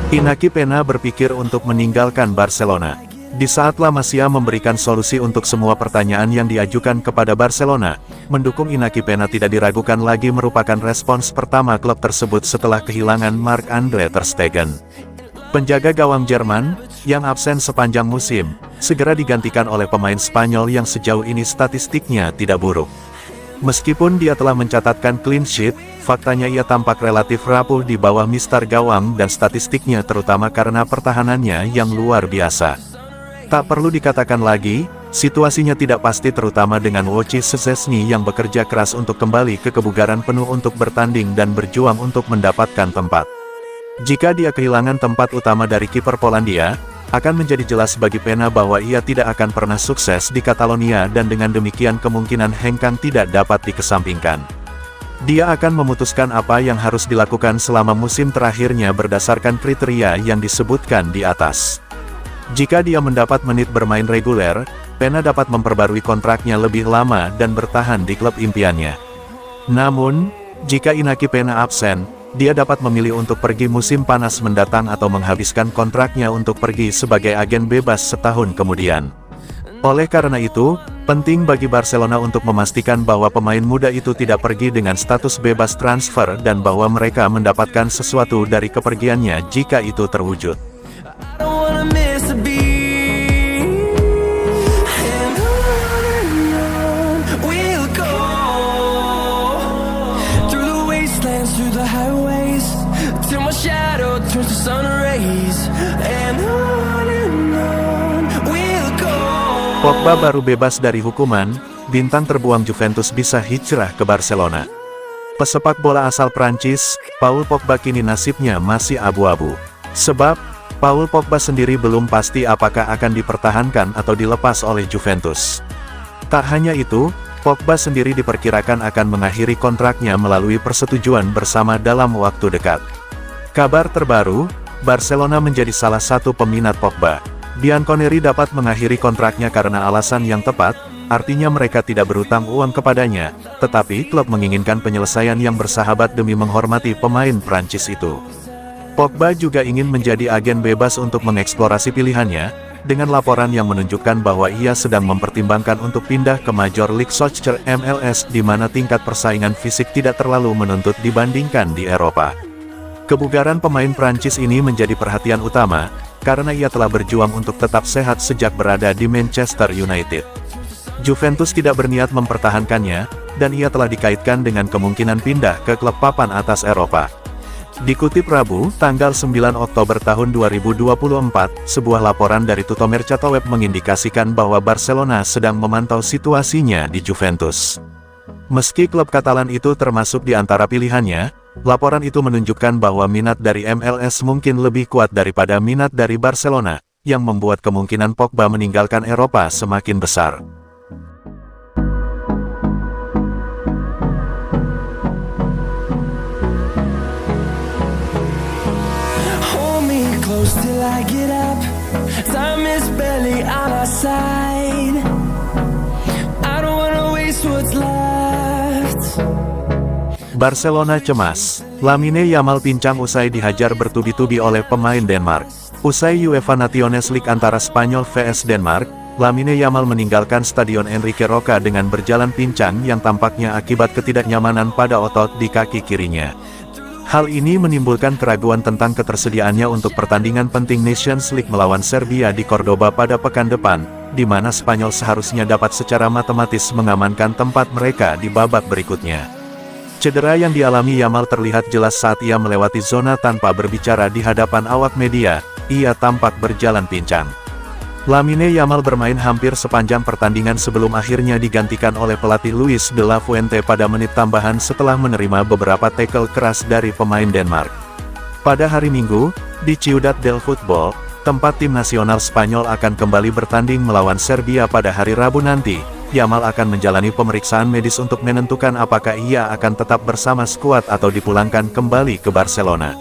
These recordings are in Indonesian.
Iñaki Peña berpikir untuk meninggalkan Barcelona. Di saat La Masia memberikan solusi untuk semua pertanyaan yang diajukan kepada Barcelona, mendukung Iñaki Peña tidak diragukan lagi merupakan respons pertama klub tersebut setelah kehilangan Marc-Andre ter Stegen. Penjaga gawang Jerman, yang absen sepanjang musim, segera digantikan oleh pemain Spanyol yang sejauh ini statistiknya tidak buruk. Meskipun dia telah mencatatkan clean sheet, faktanya ia tampak relatif rapuh di bawah mister gawang dan statistiknya terutama karena pertahanannya yang luar biasa. Tak perlu dikatakan lagi, situasinya tidak pasti terutama dengan Wojciech Szczesny yang bekerja keras untuk kembali ke kebugaran penuh untuk bertanding dan berjuang untuk mendapatkan tempat. Jika dia kehilangan tempat utama dari kiper Polandia, akan menjadi jelas bagi Peña bahwa ia tidak akan pernah sukses di Catalonia dan dengan demikian kemungkinan hengkang tidak dapat dikesampingkan. Dia akan memutuskan apa yang harus dilakukan selama musim terakhirnya berdasarkan kriteria yang disebutkan di atas. Jika dia mendapat menit bermain reguler, Peña dapat memperbarui kontraknya lebih lama dan bertahan di klub impiannya. Namun, jika Iñaki Peña absen, dia dapat memilih untuk pergi musim panas mendatang atau menghabiskan kontraknya untuk pergi sebagai agen bebas setahun kemudian. Oleh karena itu, penting bagi Barcelona untuk memastikan bahwa pemain muda itu tidak pergi dengan status bebas transfer dan bahwa mereka mendapatkan sesuatu dari kepergiannya jika itu terwujud. Pogba baru bebas dari hukuman, bintang terbuang Juventus bisa hijrah ke Barcelona. Pesepak bola asal Prancis, Paul Pogba kini nasibnya masih abu-abu. Sebab, Paul Pogba sendiri belum pasti apakah akan dipertahankan atau dilepas oleh Juventus. Tak hanya itu, Pogba sendiri diperkirakan akan mengakhiri kontraknya melalui persetujuan bersama dalam waktu dekat. Kabar terbaru, Barcelona menjadi salah satu peminat Pogba. Bianconeri dapat mengakhiri kontraknya karena alasan yang tepat, artinya mereka tidak berutang uang kepadanya, tetapi klub menginginkan penyelesaian yang bersahabat demi menghormati pemain Prancis itu. Pogba juga ingin menjadi agen bebas untuk mengeksplorasi pilihannya, dengan laporan yang menunjukkan bahwa ia sedang mempertimbangkan untuk pindah ke Major League Soccer MLS di mana tingkat persaingan fisik tidak terlalu menuntut dibandingkan di Eropa. Kebugaran pemain Prancis ini menjadi perhatian utama, karena ia telah berjuang untuk tetap sehat sejak berada di Manchester United. Juventus tidak berniat mempertahankannya, dan ia telah dikaitkan dengan kemungkinan pindah ke klub papan atas Eropa. Dikutip Rabu, tanggal 9 Oktober tahun 2024, sebuah laporan dari Tutto Mercato Web mengindikasikan bahwa Barcelona sedang memantau situasinya di Juventus. Meski klub Katalan itu termasuk di antara pilihannya, laporan itu menunjukkan bahwa minat dari MLS mungkin lebih kuat daripada minat dari Barcelona, yang membuat kemungkinan Pogba meninggalkan Eropa semakin besar. Barcelona cemas. Lamine Yamal pincang usai dihajar bertubi-tubi oleh pemain Denmark. Usai UEFA Nations League antara Spanyol vs Denmark, Lamine Yamal meninggalkan Stadion Enrique Roca dengan berjalan pincang yang tampaknya akibat ketidaknyamanan pada otot di kaki kirinya. Hal ini menimbulkan keraguan tentang ketersediaannya untuk pertandingan penting Nations League melawan Serbia di Cordoba pada pekan depan, di mana Spanyol seharusnya dapat secara matematis mengamankan tempat mereka di babak berikutnya. Cedera yang dialami Yamal terlihat jelas saat ia melewati zona tanpa berbicara di hadapan awak media, ia tampak berjalan pincang. Lamine Yamal bermain hampir sepanjang pertandingan sebelum akhirnya digantikan oleh pelatih Luis de la Fuente pada menit tambahan setelah menerima beberapa tackle keras dari pemain Denmark. Pada hari Minggu, di Ciudad del Futbol, tempat tim nasional Spanyol akan kembali bertanding melawan Serbia pada hari Rabu nanti. Yamal akan menjalani pemeriksaan medis untuk menentukan apakah ia akan tetap bersama skuad atau dipulangkan kembali ke Barcelona.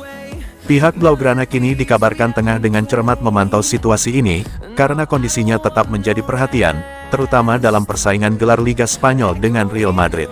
Pihak Blaugrana kini dikabarkan tengah dengan cermat memantau situasi ini, karena kondisinya tetap menjadi perhatian, terutama dalam persaingan gelar Liga Spanyol dengan Real Madrid.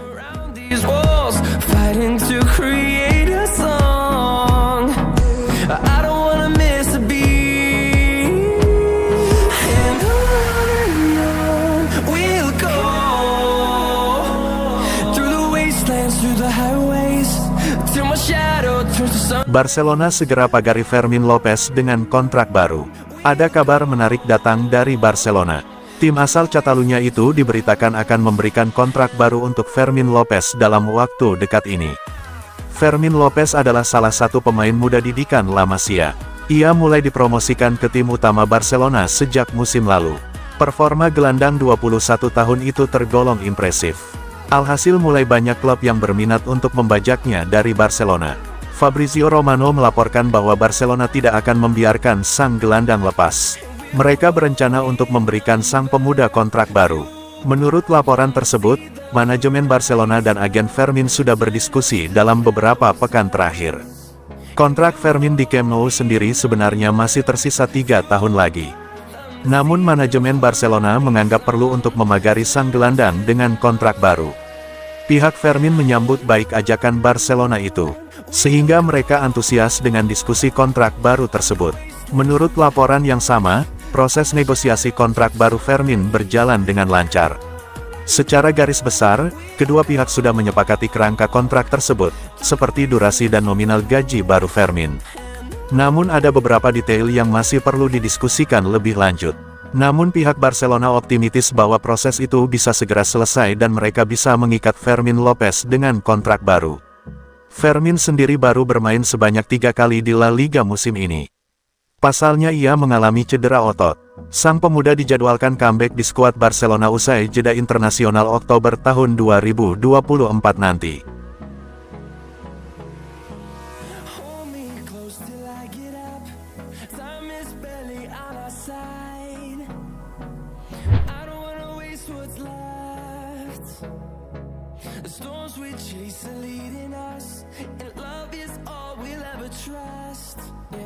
Barcelona segera pagari Fermin Lopez dengan kontrak baru. Ada kabar menarik datang dari Barcelona. Tim asal Catalunya itu diberitakan akan memberikan kontrak baru untuk Fermin Lopez dalam waktu dekat ini. Fermin Lopez adalah salah satu pemain muda didikan La Masia. Ia mulai dipromosikan ke tim utama Barcelona sejak musim lalu. Performa gelandang 21 tahun itu tergolong impresif. Alhasil mulai banyak klub yang berminat untuk membajaknya dari Barcelona. Fabrizio Romano melaporkan bahwa Barcelona tidak akan membiarkan sang gelandang lepas. Mereka berencana untuk memberikan sang pemuda kontrak baru. Menurut laporan tersebut, manajemen Barcelona dan agen Fermin sudah berdiskusi dalam beberapa pekan terakhir. Kontrak Fermin di Camp Nou sendiri sebenarnya masih tersisa 3 tahun lagi. Namun manajemen Barcelona menganggap perlu untuk memagari sang gelandang dengan kontrak baru. Pihak Fermin menyambut baik ajakan Barcelona itu, sehingga mereka antusias dengan diskusi kontrak baru tersebut. Menurut laporan yang sama, proses negosiasi kontrak baru Fermin berjalan dengan lancar. Secara garis besar, kedua pihak sudah menyepakati kerangka kontrak tersebut, seperti durasi dan nominal gaji baru Fermin. Namun ada beberapa detail yang masih perlu didiskusikan lebih lanjut. Namun pihak Barcelona optimistis bahwa proses itu bisa segera selesai dan mereka bisa mengikat Fermin Lopez dengan kontrak baru. Fermin sendiri baru bermain sebanyak 3 kali di La Liga musim ini. Pasalnya ia mengalami cedera otot. Sang pemuda dijadwalkan comeback di skuad Barcelona usai jeda internasional Oktober tahun 2024 nanti. The storms we chase are leading us, and love is all we'll ever trust. Yeah.